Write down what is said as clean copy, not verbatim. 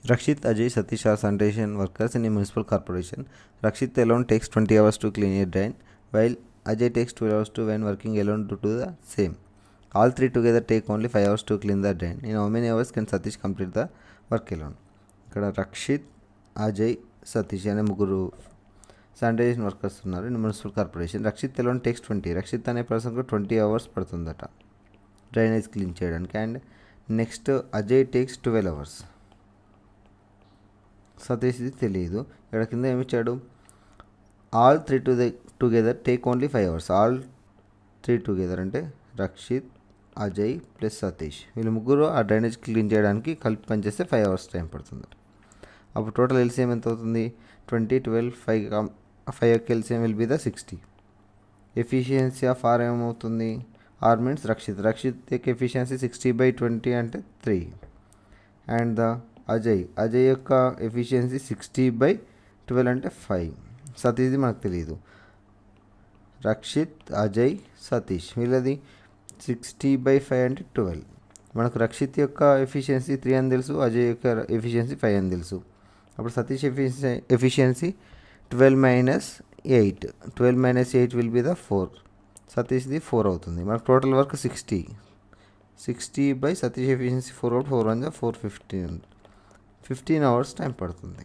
Rakshit, Ajay, Satish are sanitation workers in a municipal corporation. Rakshit alone takes 20 hours to clean a drain, while Ajay takes 12 hours to when working alone to do the same. All three together take only 5 hours to clean the drain. In how many hours can Satish complete the work alone? ఇక్కడ రక్షిత్, అజయ్, సతీష్ అనే ముగ్గురు sanitization workers ఉన్నారు in municipal corporation. Rakshit alone takes 20. Rakshit అనే పర్సన్కు 20 hours పడుతుందట drainage clean చేయడానికి. And next Ajay takes 12 hours. Satish ఇది తెలియదు. ఇక్కడ కింద ఏమి ఇచ్చాడు, all three together take only 5 hours. All three together అంటే రక్షిత్, అజయ్ ప్లస్ సతీష్ వీళ్ళు ముగ్గురు ఆ డ్రైనేజ్ క్లీన్ చేయడానికి కలిపి పనిచేస్తే 5 hours టైం పడుతుంది. అప్పుడు టోటల్ ఎల్సిఎం ఎంత అవుతుంది, 20, 12, 5 యొక్క LCM will be the 60. Efficiency of R ఏమవుతుంది, ఆర్ మీన్స్ రక్షిత్ యొక్క ఎఫిషియన్సీ 60/20 అంటే 3. అండ్ ద అజయ్ యొక్క ఎఫిషియన్సీ 60/12 అంటే 5. సతీష్ది మనకు తెలియదు. రక్షిత్, అజయ్, సతీష్ వీళ్ళది 60/5 అంటే 12. మనకు రక్షిత్ యొక్క ఎఫిషియన్సీ 3 అని తెలుసు, అజయ్ యొక్క ఎఫిషియన్సీ 5 అని తెలుసు. అప్పుడు Satish efficiency 12 - 8. 12 - 8 will be the 4. సతీష్ది 4 అవుతుంది. మనకు total work 60 by Satish efficiency 4 out 4 1 4 15 15 hours time పడుతుంది.